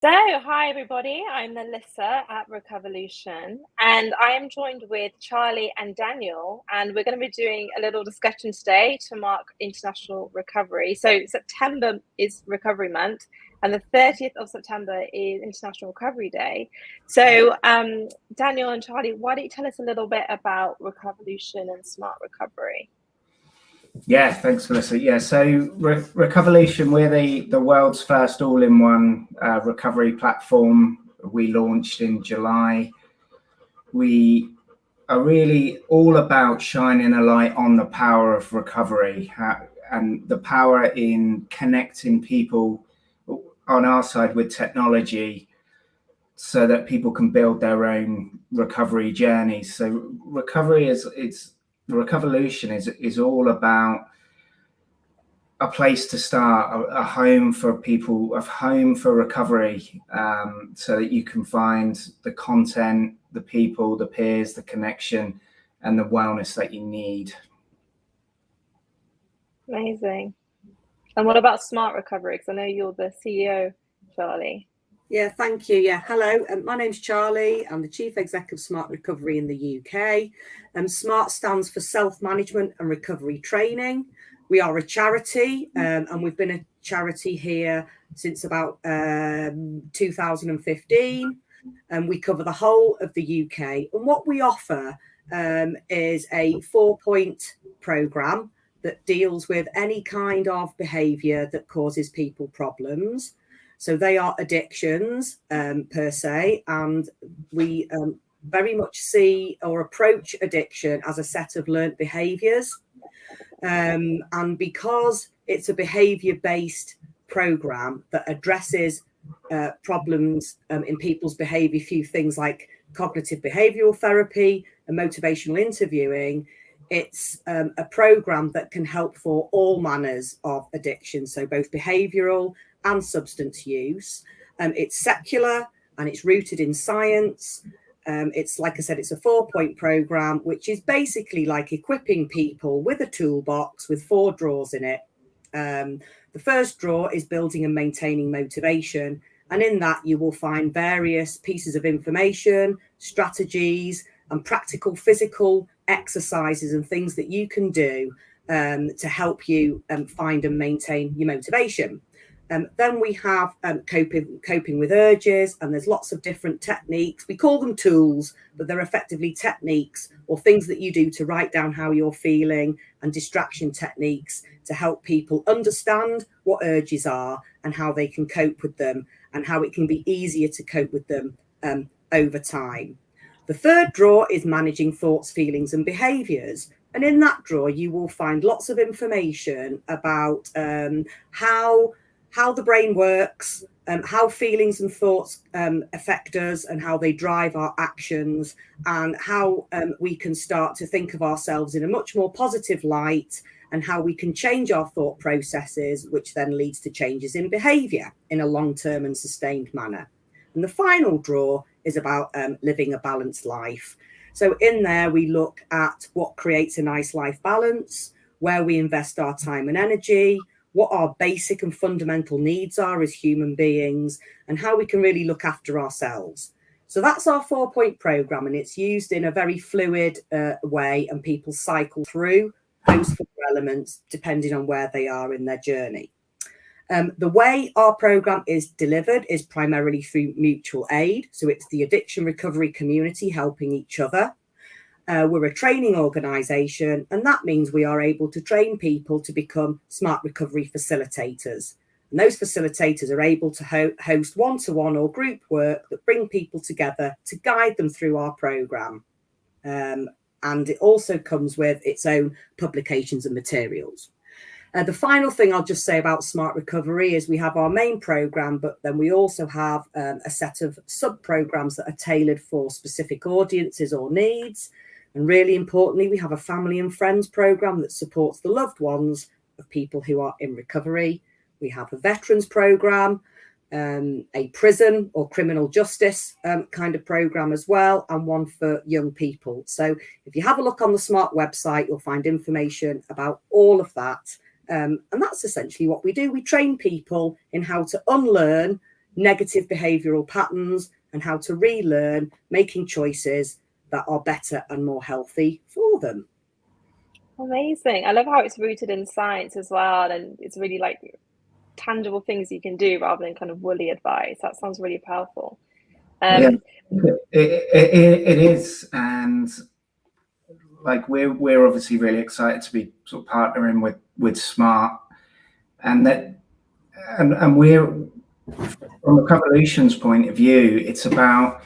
So, hi everybody, I'm Melissa at Recoverlution, and I am joined with Charlie and Daniel, and we're going to be doing a little discussion today to mark International Recovery. So, September is Recovery Month, and the 30th of September is International Recovery Day. So, Daniel and Charlie, why don't you tell us a little bit about Recoverlution and Smart Recovery? Yeah, thanks, Melissa. Yeah, so Recoverlution, we're the world's first all-in-one recovery platform. We launched in July. We are really all about shining a light on the power of recovery and the power in connecting people on our side with technology so that people can build their own recovery journeys. So Recoverlution is all about a place to start, a home for people, a home for recovery, so that you can find the content, the people, the peers, the connection, and the wellness that you need. Amazing. And what about Smart Recovery? Because I know you're the CEO, Charlie. Yeah, thank you. Yeah, hello. My name's Charlie. I'm the Chief Exec of Smart Recovery in the UK. Smart stands for Self-Management and Recovery Training. We are a charity, and we've been a charity here since about 2015. And we cover the whole of the UK. And what we offer is a 4-point programme that deals with any kind of behaviour that causes people problems. So they are addictions per se, and we very much see or approach addiction as a set of learnt behaviours. And because it's a behaviour-based programme that addresses problems in people's behaviour through things like cognitive behavioural therapy and motivational interviewing, it's a programme that can help for all manners of addiction, so both behavioural and substance use. It's secular and it's rooted in science. It's, like I said, it's a 4-point programme, which is basically like equipping people with a toolbox with 4 drawers in it. The first drawer is building and maintaining motivation. And in that, you will find various pieces of information, strategies, and practical physical exercises and things that you can do to help you find and maintain your motivation. Then we have coping with urges, and there's lots of different techniques. We call them tools, but they're effectively techniques or things that you do to write down how you're feeling, and distraction techniques to help people understand what urges are and how they can cope with them, and how it can be easier to cope with them over time. The third drawer is managing thoughts, feelings, and behaviours. And in that drawer, you will find lots of information about how the brain works, how feelings and thoughts affect us and how they drive our actions, and how we can start to think of ourselves in a much more positive light, and how we can change our thought processes, which then leads to changes in behaviour in a long-term and sustained manner. And the final drawer is about living a balanced life. So in there, we look at what creates a nice life balance, where we invest our time and energy, what our basic and fundamental needs are as human beings, and how we can really look after ourselves. So that's our 4-point programme, and it's used in a very fluid way, and people cycle through those 4 elements depending on where they are in their journey. The way our programme is delivered is primarily through mutual aid. So it's the addiction recovery community helping each other. We're a training organisation, and that means we are able to train people to become smart recovery facilitators. And those facilitators are able to host one-to-one or group work that bring people together to guide them through our programme. And it also comes with its own publications and materials. The final thing I'll just say about Smart Recovery is we have our main programme, but then we also have a set of sub-programmes that are tailored for specific audiences or needs. And really importantly, we have a family and friends programme that supports the loved ones of people who are in recovery. We have a veterans programme, a prison or criminal justice kind of programme as well, and one for young people. So if you have a look on the Smart website, you'll find information about all of that. And that's essentially what we do. We train people in how to unlearn negative behavioural patterns and how to relearn, making choices that are better and more healthy for them. Amazing. I love how it's rooted in science as well, and it's really like tangible things you can do rather than kind of woolly advice. That sounds really powerful. Yeah, it is, and like we're obviously really excited to be sort of partnering with Smart, and we're, from Recoverlution's point of view, it's about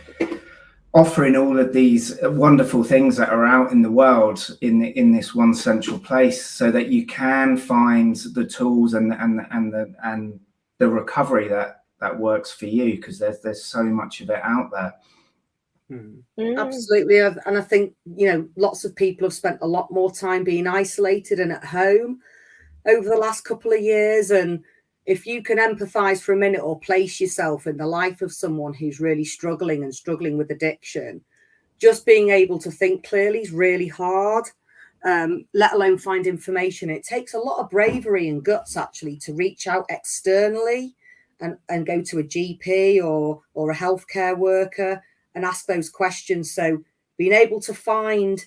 offering all of these wonderful things that are out in the world in this one central place, so that you can find the tools and the recovery that works for you, because there's so much of it out there. Absolutely. And I think, you know, lots of people have spent a lot more time being isolated and at home over the last couple of years. And if you can empathize for a minute or place yourself in the life of someone who's really struggling with addiction, just being able to think clearly is really hard, let alone find information. It takes a lot of bravery and guts actually to reach out externally and go to a GP or a healthcare worker and ask those questions. So being able to find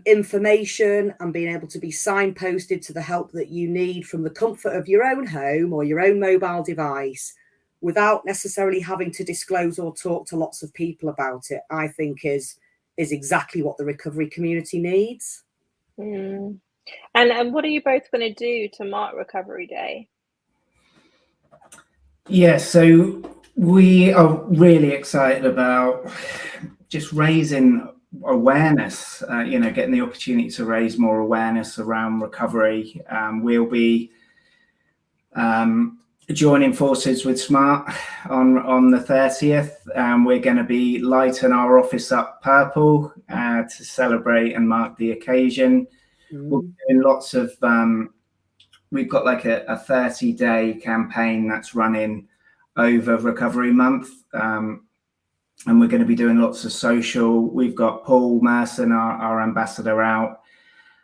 information and being able to be signposted to the help that you need from the comfort of your own home or your own mobile device without necessarily having to disclose or talk to lots of people about it, I think is exactly what the recovery community needs. And what are you both going to do to mark Recovery Day? Yeah, so we are really excited about just raising awareness, getting the opportunity to raise more awareness around recovery. We'll be joining forces with Smart on the 30th. We're going to be lighting our office up purple to celebrate and mark the occasion. We'll be doing lots of we've got like a 30-day campaign that's running over Recovery Month, and we're going to be doing lots of social. We've got Paul Merson, our ambassador, out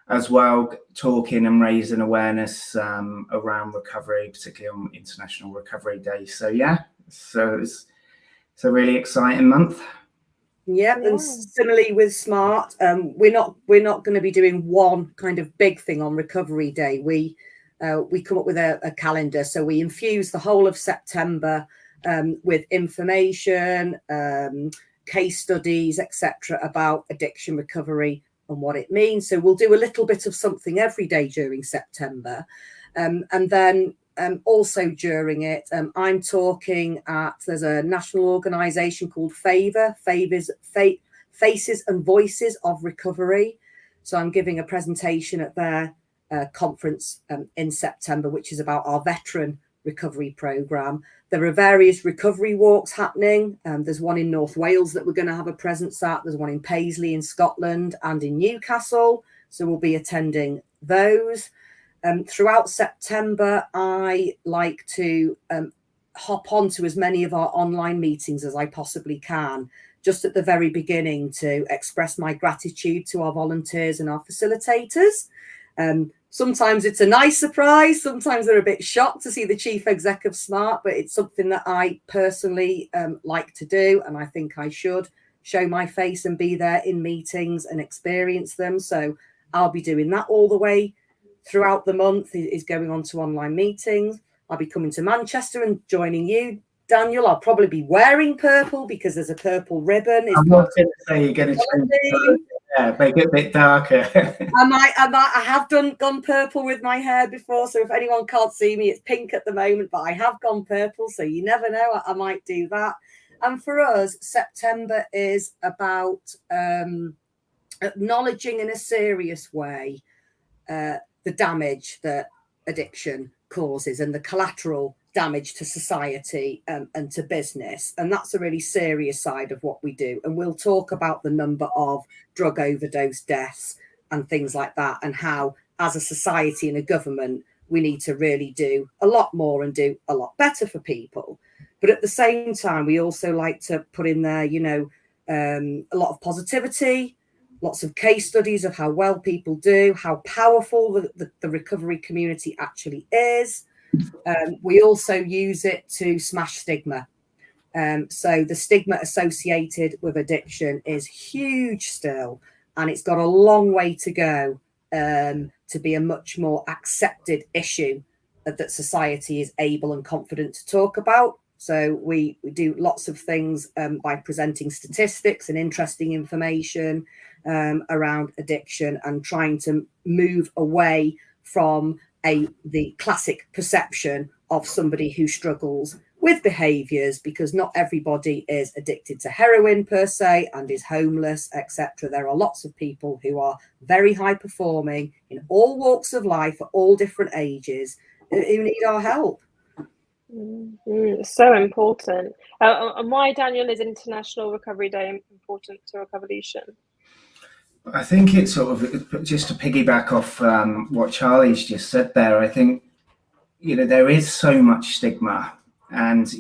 as well, talking and raising awareness around recovery, particularly on International Recovery Day. So yeah, so it's a really exciting month. Yeah, and similarly with Smart, we're not going to be doing one kind of big thing on Recovery Day. We come up with a calendar, so we infuse the whole of September with information, case studies, etc., about addiction recovery and what it means. So we'll do a little bit of something every day during September, and then also during it, I'm talking at, there's a national organisation called Faces and Voices of Recovery. So I'm giving a presentation at their conference in September, which is about our veteran recovery programme. There are various recovery walks happening. There's one in North Wales that we're going to have a presence at. There's one in Paisley in Scotland and in Newcastle. So we'll be attending those. Throughout September, I like to hop onto as many of our online meetings as I possibly can, just at the very beginning, to express my gratitude to our volunteers and our facilitators. Sometimes it's a nice surprise. Sometimes they're a bit shocked to see the chief exec of Smart, but it's something that I personally like to do. And I think I should show my face and be there in meetings and experience them. So I'll be doing that all the way throughout the month, is going on to online meetings. I'll be coming to Manchester and joining you, Daniel. I'll probably be wearing purple because there's a purple ribbon. I'm not going to say you're going to change. Yeah, make it a bit darker. I have gone purple with my hair before, so if anyone can't see me, it's pink at the moment, but I have gone purple, so you never know, I might do that. And for us, September is about acknowledging in a serious way the damage that addiction causes and the collateral damage to society and to business. And that's a really serious side of what we do. And we'll talk about the number of drug overdose deaths and things like that, and how, as a society and a government, we need to really do a lot more and do a lot better for people. But at the same time, we also like to put in there, a lot of positivity, lots of case studies of how well people do, how powerful the recovery community actually is. We also use it to smash stigma. So the stigma associated with addiction is huge still, and it's got a long way to go to be a much more accepted issue that society is able and confident to talk about. So we do lots of things by presenting statistics and interesting information around addiction, and trying to move away from the classic perception of somebody who struggles with behaviours, because not everybody is addicted to heroin per se and is homeless, etc. There are lots of people who are very high performing in all walks of life at all different ages who need our help. So important. And why, Daniel, is International Recovery Day important to Recoverlution? I think it's sort of, just to piggyback off what Charlie's just said there, I think, there is so much stigma. And,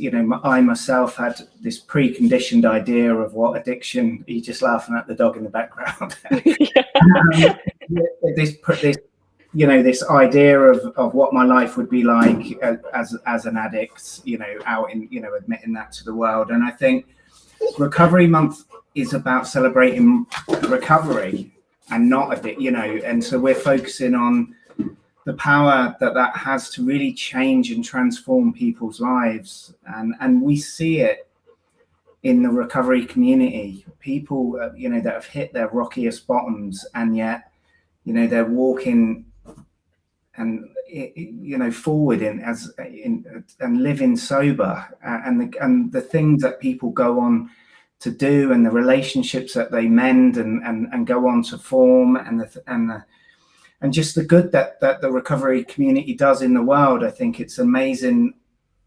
I myself had this preconditioned idea of what addiction, you're just laughing at the dog in the background. This idea of what my life would be like as an addict, out in, admitting that to the world. And I think Recovery Month is about celebrating recovery and not addiction, and so we're focusing on the power that has to really change and transform people's lives. And we see it in the recovery community, people, that have hit their rockiest bottoms, and yet, they're walking and, forward and living sober, and the things that people go on to do, and the relationships that they mend and go on to form, and just the good that the recovery community does in the world. I think it's amazing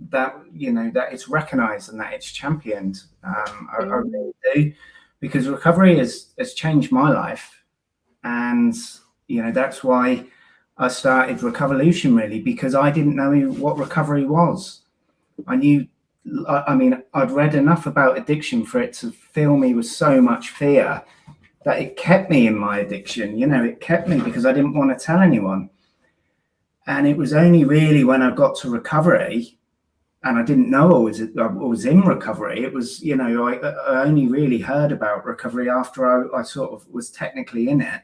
that, that it's recognized and that it's championed. I really do, because recovery has changed my life. And, that's why I started Recoverlution, really, because I didn't know what recovery was. I'd read enough about addiction for it to fill me with so much fear that it kept me in my addiction. It kept me because I didn't want to tell anyone. And it was only really when I got to recovery, and I didn't know I was in recovery. It was, I only really heard about recovery after I sort of was technically in it.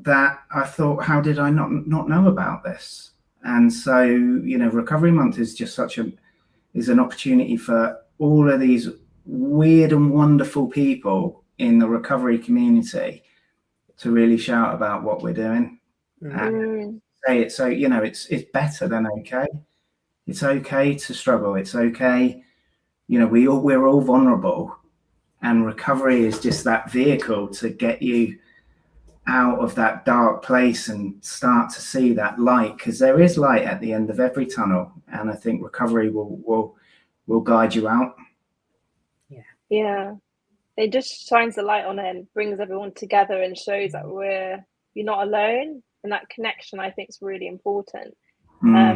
That I thought, how did I not know about this? And so, Recovery Month is just is an opportunity for all of these weird and wonderful people in the recovery community to really shout about what we're doing and say it. So, it's better than okay. It's okay to struggle. It's okay. We're all vulnerable, and recovery is just that vehicle to get you out of that dark place and start to see that light, because there is light at the end of every tunnel. And I think recovery will guide you out. Yeah, it just shines the light on it and brings everyone together and shows that you're not alone, and that connection, I think, is really important. Why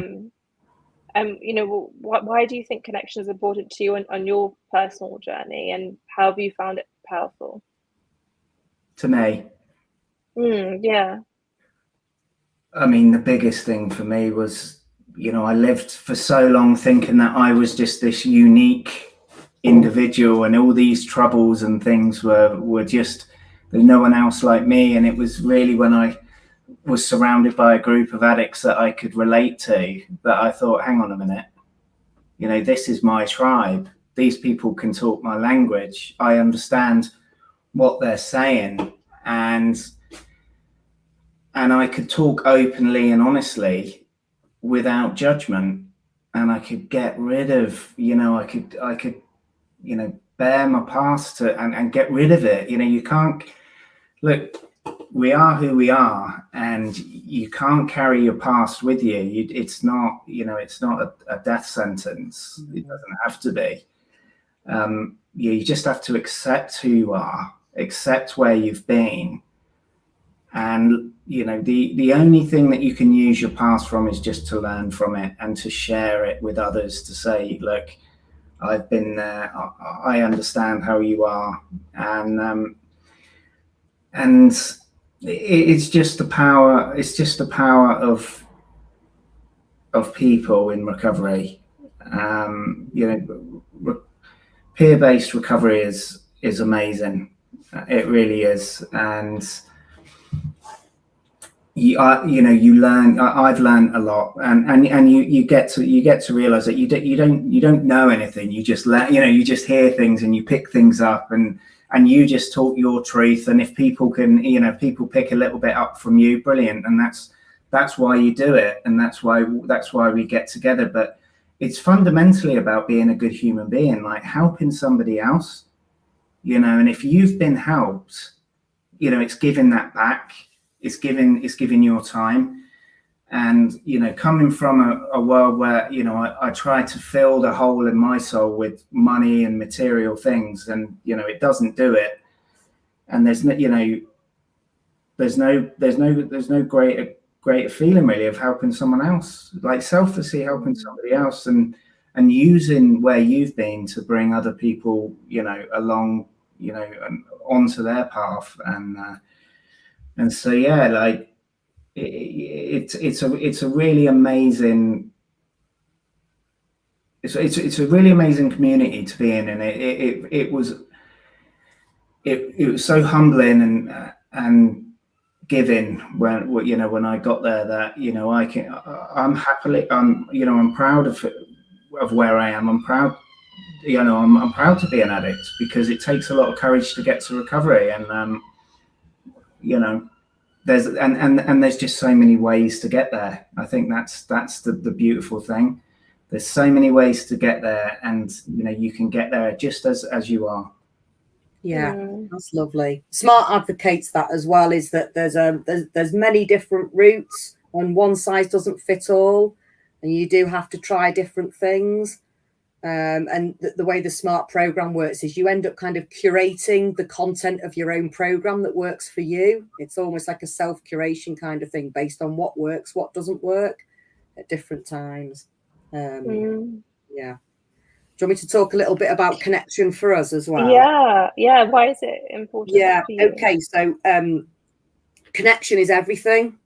do you think connection is important to you on your personal journey, and how have you found it powerful? To me, yeah. The biggest thing for me was, I lived for so long thinking that I was just this unique individual, and all these troubles and things were just, there's no one else like me. And it was really when I was surrounded by a group of addicts that I could relate to that I thought, hang on a minute, this is my tribe. These people can talk my language. I understand what they're saying, and I could talk openly and honestly without judgment, and I could get rid of, I could bare my past and get rid of it. You can't, look, we are who we are, and you can't carry your past with you. It's not, it's not a death sentence. It doesn't have to be. You just have to accept who you are, accept where you've been. And, the only thing that you can use your past from is just to learn from it and to share it with others, to say, look, I've been there. I understand how you are. And it's just the power. It's just the power of of people in recovery. Peer-based recovery is amazing. It really is. And you learn. I've learned a lot, and you get to realize that you don't know anything. You just you just hear things and you pick things up, and you just talk your truth. And if people can, people pick a little bit up from you, brilliant. And that's why you do it, and that's why we get together. But it's fundamentally about being a good human being, like helping somebody else, and if you've been helped, it's giving that back. It's giving your time. And, coming from a world where, I try to fill the hole in my soul with money and material things, and, it doesn't do it. And there's no greater feeling really of helping someone else, like selflessly helping somebody else, and using where you've been to bring other people, along, and onto their path. And so, yeah, like it's a really amazing, it's a really amazing community to be in, and it was so humbling and giving when I got there, that I'm proud of where I am. I'm proud, I'm proud to be an addict, because it takes a lot of courage to get to recovery, and there's just so many ways to get there. I think that's the beautiful thing. There's so many ways to get there, and you can get there just as you are. Yeah, that's lovely. Smart advocates that as well, is that there's many different routes, and one size doesn't fit all, and you do have to try different things. And the way the Smart program works is you end up kind of curating the content of your own program that works for you. It's almost like a self-curation kind of thing, based on what works, what doesn't work at different times. Yeah. Do you want me to talk a little bit about connection for us as well? Yeah. Why is it important? Yeah. Okay. So connection is everything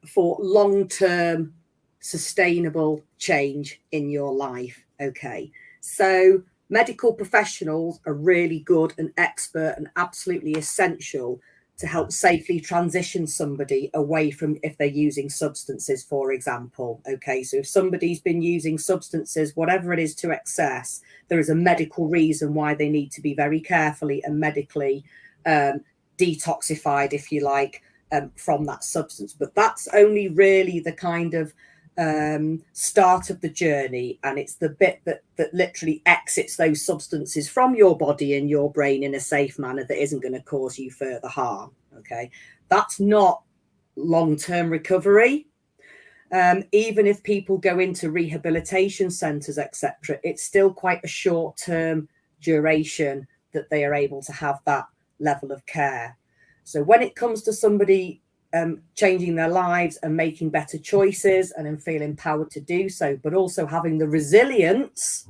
for long-term sustainable change in your life. Okay, so medical professionals are really good and expert and absolutely essential to help safely transition somebody away from, if they're using substances, for example. Okay, so if somebody's been using substances, whatever it is, to excess, there is a medical reason why they need to be very carefully and medically detoxified, if you like, from that substance. But that's only really the kind of start of the journey, and it's the bit that literally exits those substances from your body and your brain in a safe manner that isn't going to cause you further harm. Okay, that's not long-term recovery. Even if people go into rehabilitation centres, etc., it's still quite a short-term duration that they are able to have that level of care. So when it comes to somebody changing their lives and making better choices and then feel empowered to do so, but also having the resilience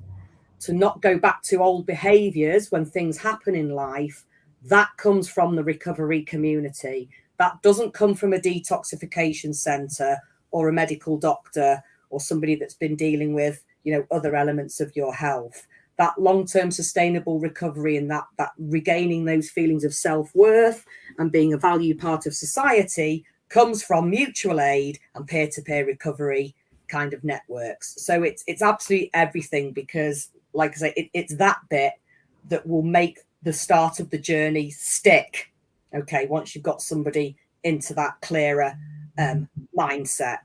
to not go back to old behaviours when things happen in life, that comes from the recovery community. That doesn't come from a detoxification centre or a medical doctor or somebody that's been dealing with, other elements of your health. That long-term sustainable recovery and that regaining those feelings of self-worth and being a valued part of society comes from mutual aid and peer-to-peer recovery kind of networks. So it's absolutely everything, because, like I say, it's that bit that will make the start of the journey stick. Okay, once you've got somebody into that clearer mindset.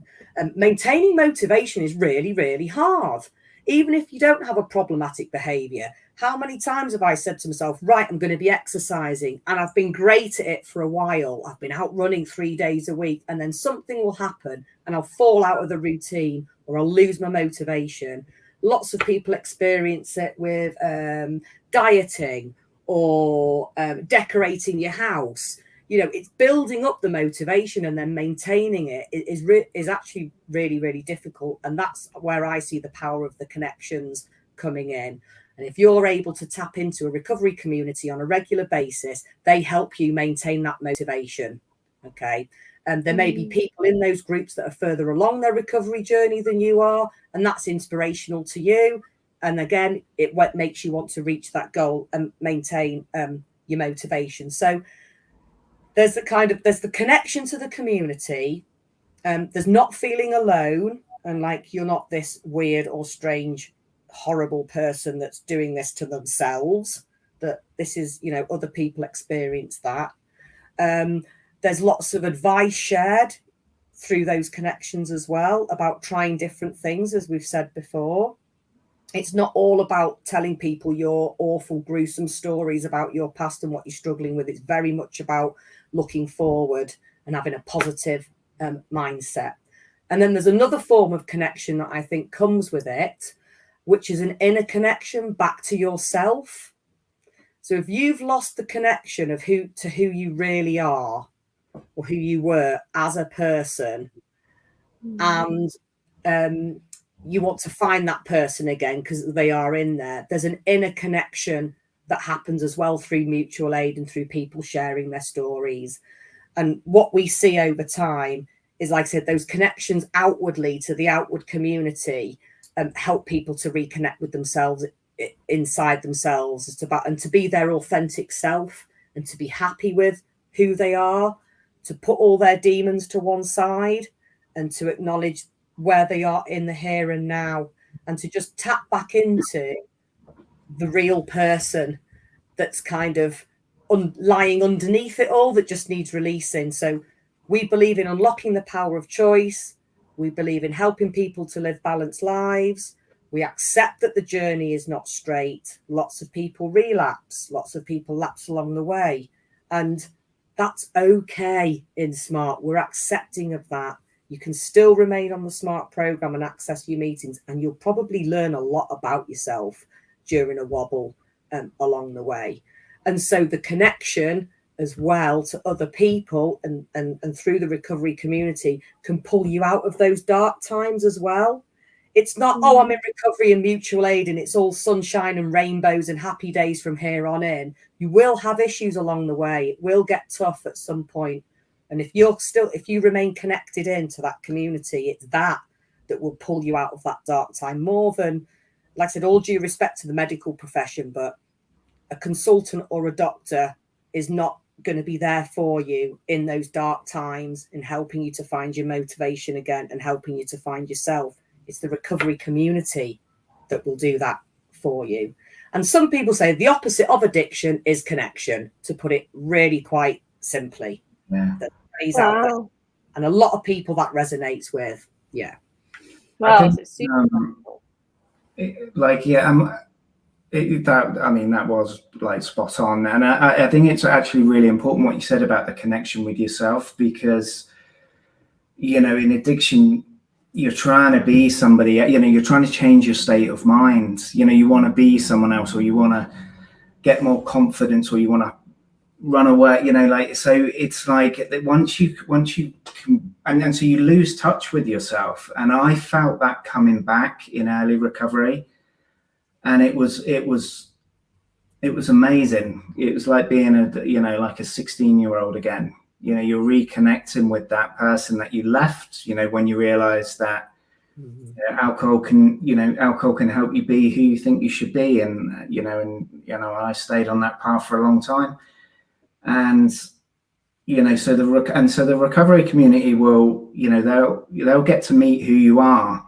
Maintaining motivation is really, really hard. Even if you don't have a problematic behavior, how many times have I said to myself, right, I'm going to be exercising, and I've been great at it for a while. I've been out running 3 days a week, and then something will happen and I'll fall out of the routine, or I'll lose my motivation. Lots of people experience it with dieting or decorating your house. It's building up the motivation and then maintaining it is actually really, really difficult. And that's where I see the power of the connections coming in. And if you're able to tap into a recovery community on a regular basis, they help you maintain that motivation. Okay. And there may be people in those groups that are further along their recovery journey than you are, and that's inspirational to you. And again, it makes you want to reach that goal and maintain your motivation. So there's the connection to the community. There's not feeling alone, and like you're not this weird or strange, horrible person that's doing this to themselves. That this is, other people experience that. There's lots of advice shared through those connections as well about trying different things, as we've said before. It's not all about telling people your awful, gruesome stories about your past and what you're struggling with. It's very much about looking forward and having a positive mindset. And then there's another form of connection that I think comes with it, which is an inner connection back to yourself. So if you've lost the connection of who you really are, or who you were as a person, and you want to find that person again because they are in there, there's an inner connection that happens as well through mutual aid and through people sharing their stories. And what we see over time is, like I said, those connections outwardly to the outward community help people to reconnect with themselves inside themselves, and to be their authentic self and to be happy with who they are, to put all their demons to one side and to acknowledge where they are in the here and now, and to just tap back into the real person that's kind of lying underneath it all, that just needs releasing. So we believe in unlocking the power of choice. We believe in helping people to live balanced lives. We accept that the journey is not straight. Lots of people relapse. Lots of people lapse along the way. And that's okay in Smart. We're accepting of that. You can still remain on the Smart program and access your meetings, and you'll probably learn a lot about yourself during a wobble along the way. And so the connection as well to other people and through the recovery community can pull you out of those dark times as well. It's not, oh, I'm in recovery and mutual aid and it's all sunshine and rainbows and happy days from here on in. You will have issues along the way. It will get tough at some point. And if you remain connected into that community, it's that will pull you out of that dark time more than, like I said, all due respect to the medical profession, but a consultant or a doctor is not going to be there for you in those dark times and helping you to find your motivation again and helping you to find yourself. It's the recovery community that will do that for you. And some people say the opposite of addiction is connection, to put it really quite simply. Yeah. Wow. And a lot of people that resonates with. Yeah. Wow, it's super powerful. That was like spot on. And I think it's actually really important what you said about the connection with yourself, because, in addiction, you're trying to be somebody, you're trying to change your state of mind. You want to be someone else, or you want to get more confidence, or you want to run away, so it's like once you can, and so you lose touch with yourself. And I felt that coming back in early recovery. And it was amazing. It was like being like a 16-year-old again. You're reconnecting with that person that you left, when you realize that alcohol can help you be who you think you should be. And, I stayed on that path for a long time. And, so the recovery community will, they'll get to meet who you are.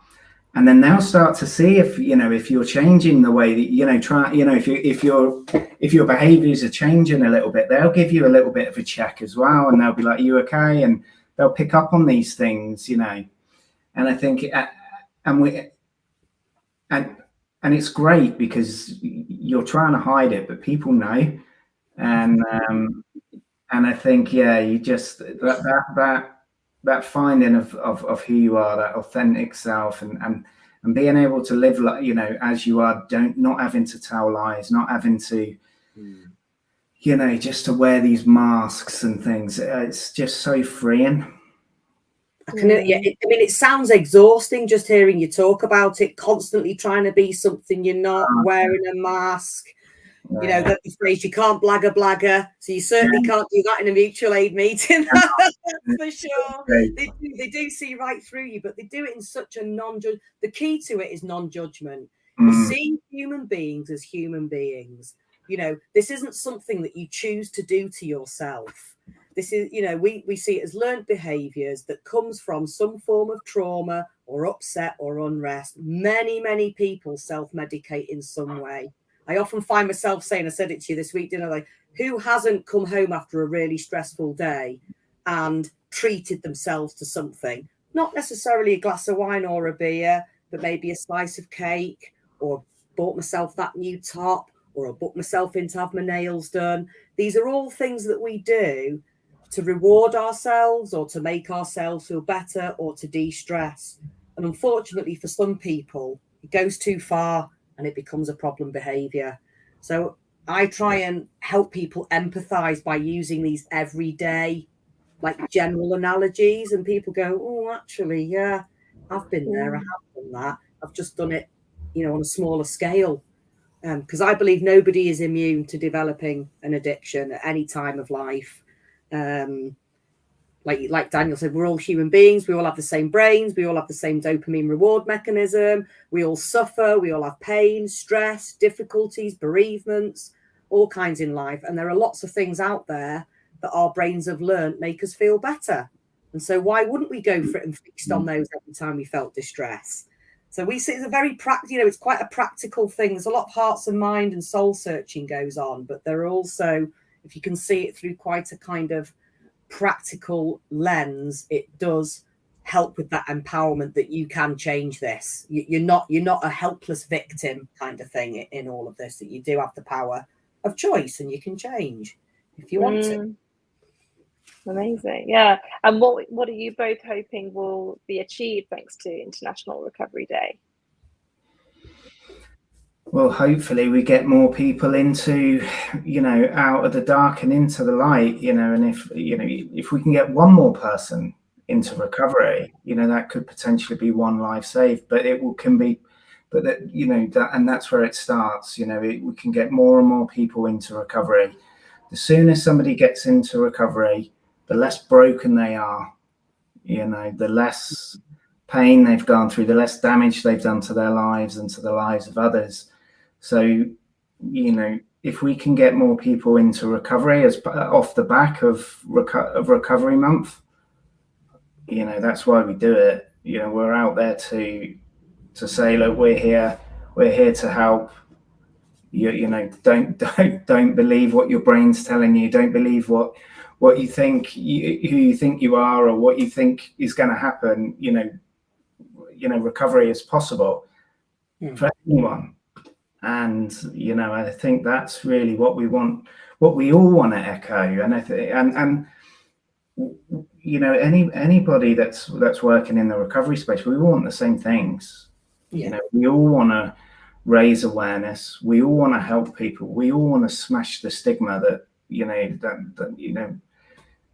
And then they'll start to see if you're changing the way that, if your behaviors are changing a little bit, they'll give you a little bit of a check as well. And they'll be like, you okay? And they'll pick up on these things, And I think, and it's great because you're trying to hide it, but people know. And I think, you just, that finding of who you are, that authentic self, and being able to live like, as you are, not having to tell lies, not having to, just to wear these masks and things. It's just so freeing. It sounds exhausting just hearing you talk about it, constantly trying to be something you're not, wearing a mask. You know, the phrase, you can't blag a blagger. So you certainly can't do that in a mutual aid meeting. That's for sure. They do see right through you, but they do it in such a non-judge. The key to it is non-judgment. Seeing human beings as human beings. You know, this isn't something that you choose to do to yourself. This is, you know, we see it as learned behaviors that comes from some form of trauma or upset or unrest. Many people self-medicate in some way. I often find myself saying, I said it to you this week, didn't I? Like, who hasn't come home after a really stressful day and treated themselves to something? Not necessarily a glass of wine or a beer, but maybe a slice of cake, or bought myself that new top, or I booked myself in to have my nails done. These are all things that we do to reward ourselves or to make ourselves feel better or to de-stress. And unfortunately for some people, it goes too far and it becomes a problem behavior. So I try and help people empathize by using these everyday, like general analogies, and people go, oh, actually, yeah, I've been there, I have done that. I've just done it, you know, on a smaller scale. Because I believe nobody is immune to developing an addiction at any time of life. Like Daniel said, we're all human beings. We all have the same brains. We all have the same dopamine reward mechanism. We all suffer. We all have pain, stress, difficulties, bereavements, all kinds in life. And there are lots of things out there that our brains have learned make us feel better. And so why wouldn't we go for it and feast on those every time we felt distress? So we see it's a very practical, you know, it's quite a practical thing. There's a lot of hearts and mind and soul searching goes on, but there are also, if you can see it through quite a kind of practical lens, it does help with that empowerment that you can change this. You're not a helpless victim kind of thing in all of this, that you do have the power of choice and you can change if you want to. Amazing. Yeah. And what are you both hoping will be achieved thanks to International Recovery Day? Well, hopefully we get more people into, you know, out of the dark and into the light, you know, and if we can get one more person into recovery, you know, that could potentially be one life saved, but that, you know, and that's where it starts, you know, we can get more and more people into recovery. The sooner somebody gets into recovery, the less broken they are, you know, the less pain they've gone through, the less damage they've done to their lives and to the lives of others. So, you know, if we can get more people into recovery as off the back of Recovery Month, you know, that's why we do it. You know, we're out there to say, look, we're here to help. You know, don't believe what your brain's telling you. Don't believe what you think, who you think you are, or what you think is going to happen. You know, recovery is possible for anyone. And, you know, I think that's really what we want, what we all want to echo. And I think, and you know, anybody that's working in the recovery space, we all want the same things. You know, we all want to raise awareness. We all want to help people. We all want to smash the stigma that, you know, that you know,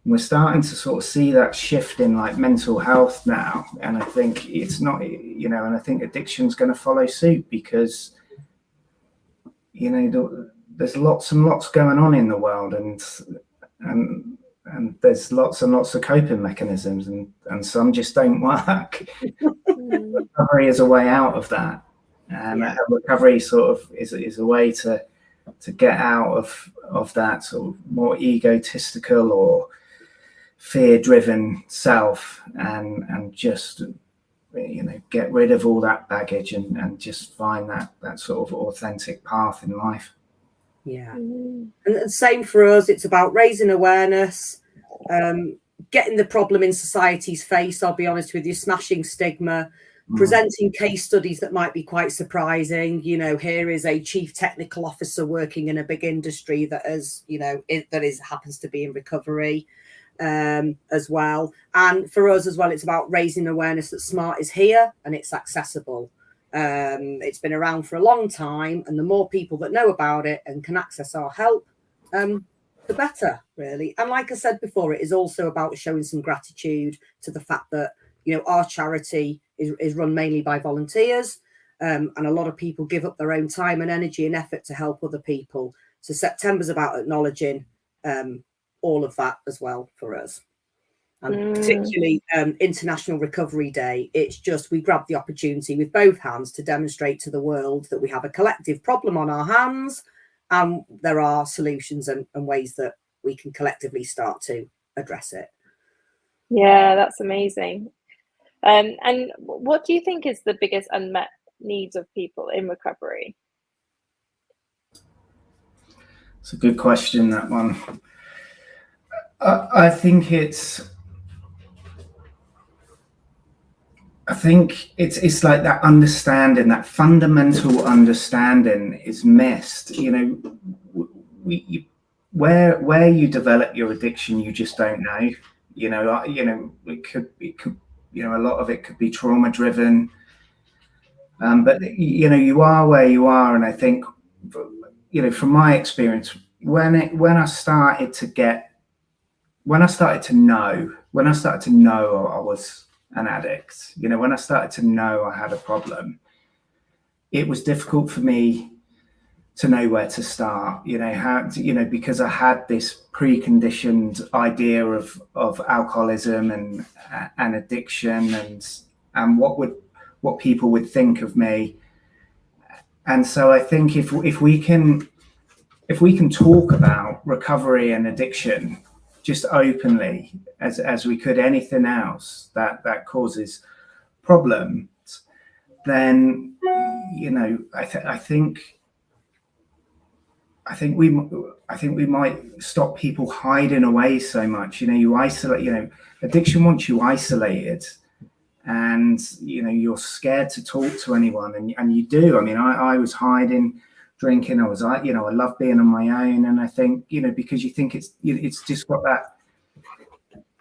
we're starting to sort of see that shift in like mental health now. And I think it's not, you know, and I think addiction's going to follow suit, because, you know, there's lots and lots going on in the world, and there's lots and lots of coping mechanisms, and some just don't work. Recovery is a way out of that, and recovery sort of is a way to get out of that sort of more egotistical or fear-driven self, and just, you know, get rid of all that baggage and just find that sort of authentic path in life. And same for us. It's about raising awareness, getting the problem in society's face, I'll be honest with you, smashing stigma, presenting case studies that might be quite surprising. You know, here is a chief technical officer working in a big industry that is, you know, happens to be in recovery as well. And for us as well, it's about raising awareness that Smart is here and it's accessible. It's been around for a long time, and the more people that know about it and can access our help, the better, really. And like I said before, it is also about showing some gratitude to the fact that, you know, our charity is run mainly by volunteers, And a lot of people give up their own time and energy and effort to help other people. So September's about acknowledging all of that as well for us. And particularly International Recovery Day, it's just we grab the opportunity with both hands to demonstrate to the world that we have a collective problem on our hands, and there are solutions and ways that we can collectively start to address it. Yeah, that's amazing. And what do you think is the biggest unmet needs of people in recovery? It's a good question, that one. I think it's like that understanding, that fundamental understanding is missed. Where you develop your addiction, you just don't know. It could a lot of it could be trauma driven. But you are where you are, and I think from my experience, when I started to know I was an addict, when I started to know I had a problem, it was difficult for me to know where to start, because I had this preconditioned idea of alcoholism and addiction and what people would think of me. And so I think if we can talk about recovery and addiction just openly as we could anything else that causes problems, then I think we might stop people hiding away so much. You isolate. Addiction wants you isolated, and you're scared to talk to anyone, and you do. I mean, I was hiding, drinking. I love being on my own, and I think because you think it's just got that.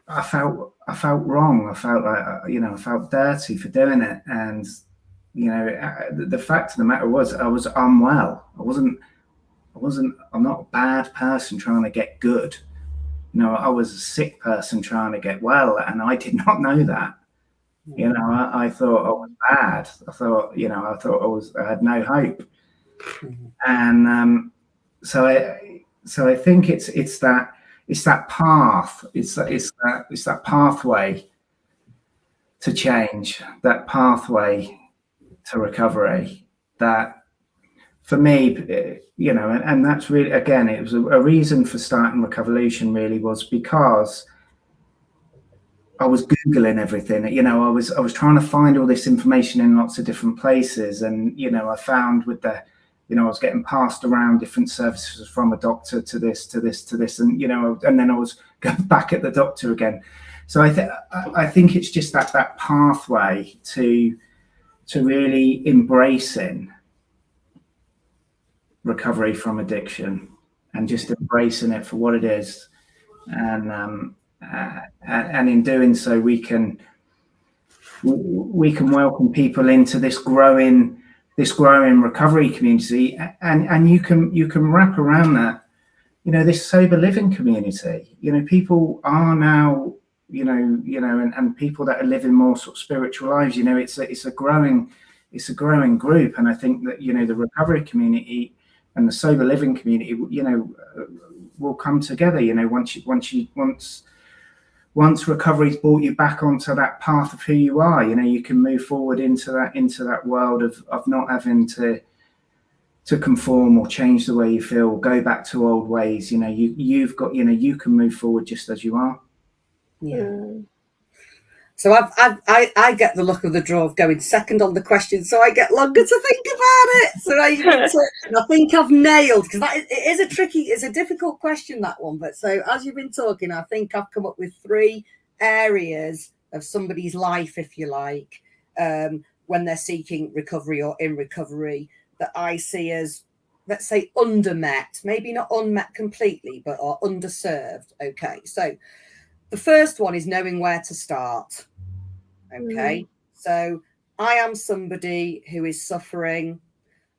I felt wrong. I felt like I felt dirty for doing it, and the fact of the matter was I was unwell. I'm not a bad person trying to get good. I was a sick person trying to get well, and I did not know that. I thought I was bad. I thought I had no hope. And so I think it's that path. It's that pathway to change, that pathway to recovery. That for me, and that's really, again, it was a reason for starting Recoverlution. Really was because I was Googling everything. I was trying to find all this information in lots of different places, and I found with the, I was getting passed around different services from a doctor to this, and and then I was going back at the doctor again. So I think it's just that pathway to really embracing recovery from addiction and just embracing it for what it is, and in doing so we can welcome people into this growing recovery community, and you can wrap around that this sober living community. People are now and people that are living more sort of spiritual lives. It's a growing group, and I think that the recovery community and the sober living community will come together once recovery's brought you back onto that path of who you are. You can move forward into that world of not having to conform or change the way you feel, go back to old ways. You can move forward just as you are. So I get the luck of the draw of going second on the question, so I get longer to think about it. So I think I've nailed, because it's a difficult question, that one. But so as you've been talking, I think I've come up with 3 areas of somebody's life, if you like, when they're seeking recovery or in recovery, that I see as, let's say, undermet, maybe not unmet completely, but are underserved. Okay, so the first one is knowing where to start. Okay, so I am somebody who is suffering.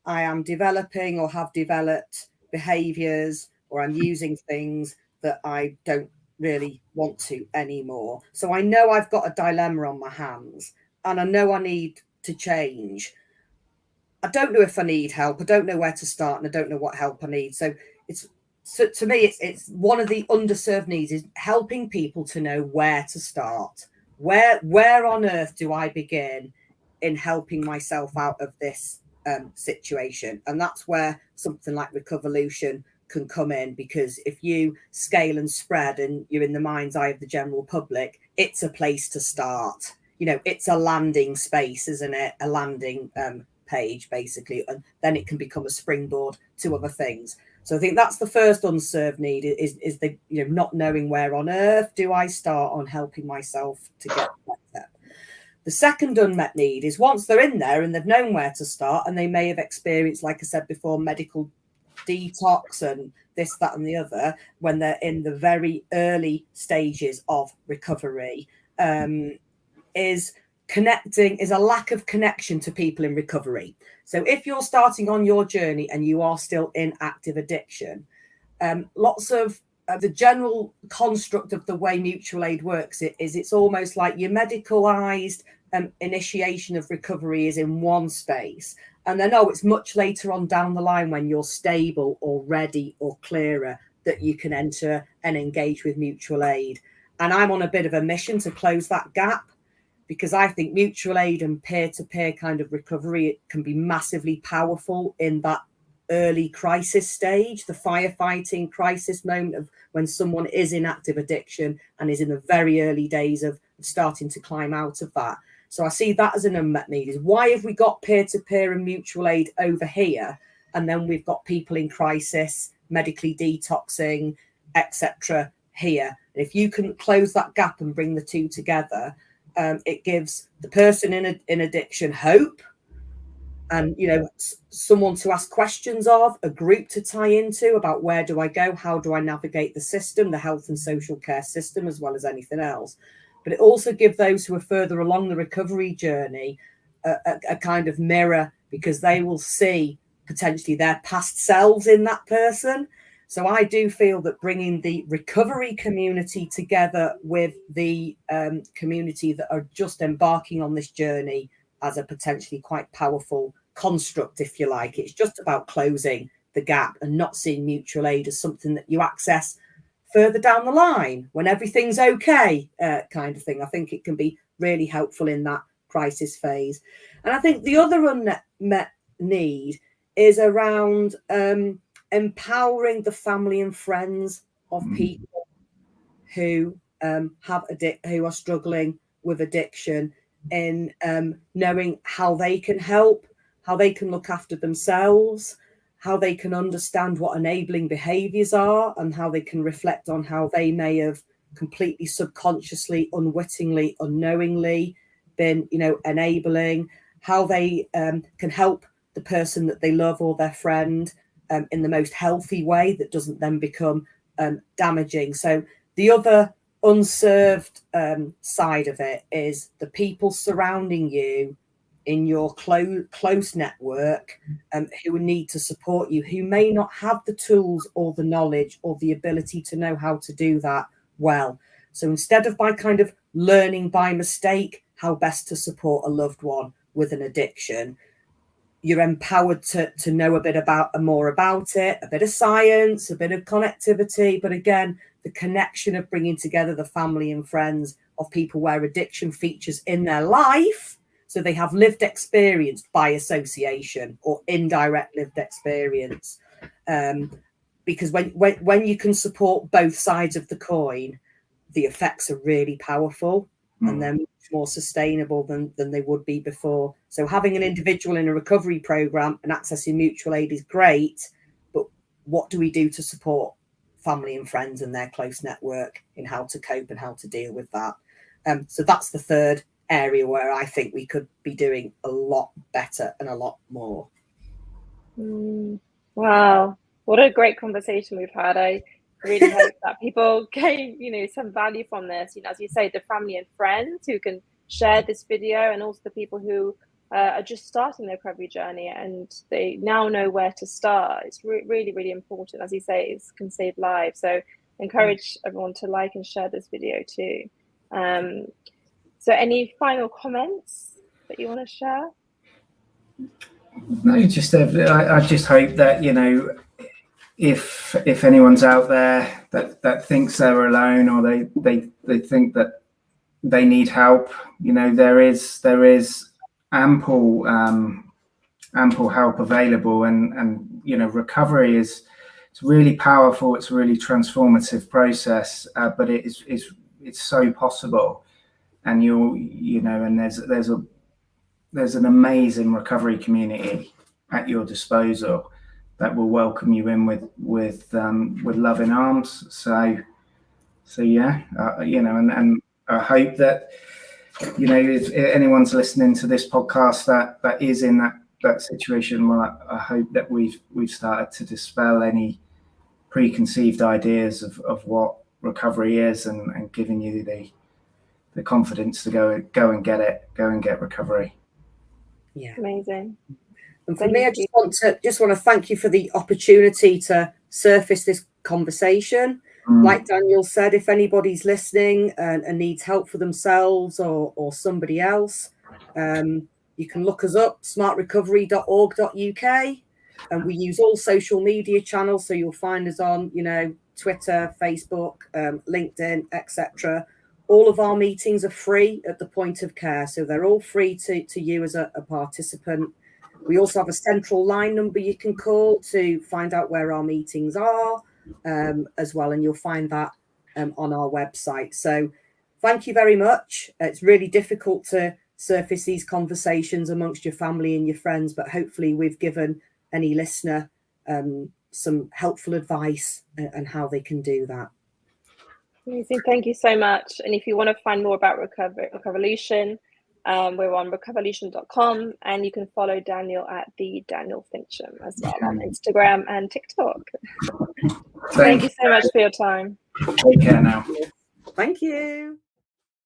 I am developing or have developed behaviors, or I'm using things that I don't really want to anymore. So I know I've got a dilemma on my hands, and I know I need to change. I don't know if I need help. I don't know where to start, and I don't know what help I need. So to me, it's one of the underserved needs is helping people to know where to start. Where on earth do I begin in helping myself out of this situation? And that's where something like Recoverlution can come in, because if you scale and spread and you're in the mind's eye of the general public, it's a place to start. You know, it's a landing space, isn't it? A landing page, basically, and then it can become a springboard to other things. So I think that's the first unserved need is the, you know, not knowing where on earth do I start on helping myself to get better. The second unmet need is once they're in there and they've known where to start, and they may have experienced, like I said before, medical detox and this, that, and the other, when they're in the very early stages of recovery, is a lack of connection to people in recovery. So if you're starting on your journey and you are still in active addiction, lots of the general construct of the way mutual aid works is it's almost like your medicalized initiation of recovery is in one space, and then it's much later on down the line when you're stable or ready or clearer that you can enter and engage with mutual aid. And I'm on a bit of a mission to close that gap, because I think mutual aid and peer-to-peer kind of recovery, it can be massively powerful in that early crisis stage, the firefighting crisis moment of when someone is in active addiction and is in the very early days of starting to climb out of that. So I see that as an unmet need. Is why have we got peer-to-peer and mutual aid over here, and then we've got people in crisis, medically detoxing, etc. here? And if you can close that gap and bring the two together, it gives the person in addiction hope, and, you know, someone to ask questions of, a group to tie into about where do I go, how do I navigate the system, the health and social care system, as well as anything else. But it also gives those who are further along the recovery journey a kind of mirror, because they will see potentially their past selves in that person. So I do feel that bringing the recovery community together with the community that are just embarking on this journey as a potentially quite powerful construct, if you like. It's just about closing the gap and not seeing mutual aid as something that you access further down the line when everything's okay, kind of thing. I think it can be really helpful in that crisis phase. And I think the other unmet need is around empowering the family and friends of people who who are struggling with addiction, in knowing how they can help, how they can look after themselves, how they can understand what enabling behaviors are, and how they can reflect on how they may have completely subconsciously, unwittingly, unknowingly been, you know, enabling, how they can help the person that they love or their friend in the most healthy way that doesn't then become damaging. So the other unserved side of it is the people surrounding you in your close network who need to support you, who may not have the tools or the knowledge or the ability to know how to do that well. So instead of by kind of learning by mistake how best to support a loved one with an addiction, you're empowered to know a bit more about it, a bit of science, a bit of connectivity. But again, the connection of bringing together the family and friends of people where addiction features in their life, so they have lived experience by association or indirect lived experience. Because when you can support both sides of the coin, the effects are really powerful and they're much more sustainable than they would be before. So having an individual in a recovery program and accessing mutual aid is great, but what do we do to support family and friends and their close network in how to cope and how to deal with that? So that's the third area where I think we could be doing a lot better and a lot more. Wow, what a great conversation we've had. I really hope that people gain, you know, some value from this. You know, as you say, the family and friends who can share this video, and also the people who are just starting their recovery journey and they now know where to start. It's really, really important. As you say, it can save lives. So encourage everyone to like and share this video too. So any final comments that you want to share? No, just I just hope that, you know, if anyone's out there that thinks they're alone, or they think that they need help, you know, there is ample help available, and you know, recovery is, it's really powerful, it's a really transformative process, but it's so possible. And you know, and there's an amazing recovery community at your disposal that will welcome you in with loving arms. So yeah, you know, and I hope that, you know, if anyone's listening to this podcast that is in that situation, well, I hope that we've started to dispel any preconceived ideas of what recovery is, and giving you the confidence to go and get recovery. Yeah, amazing. And for me, I just want to thank you for the opportunity to surface this conversation. Like Daniel said, if anybody's listening and needs help for themselves or somebody else, you can look us up, smartrecovery.org.uk, and we use all social media channels, so you'll find us on, you know, Twitter, Facebook, LinkedIn, etc. All of our meetings are free at the point of care, so they're all free to you as a participant. We also have a central line number you can call to find out where our meetings are, as well, and you'll find that on our website. So thank you very much. It's really difficult to surface these conversations amongst your family and your friends, but hopefully we've given any listener some helpful advice and how they can do that. Amazing. Thank you so much. And if you want to find more about Recoverlution, we're on recoverlution.com, and you can follow Daniel at the Daniel Fincham as well on Instagram and TikTok. Thank you so much for your time. Take care now. Thank you.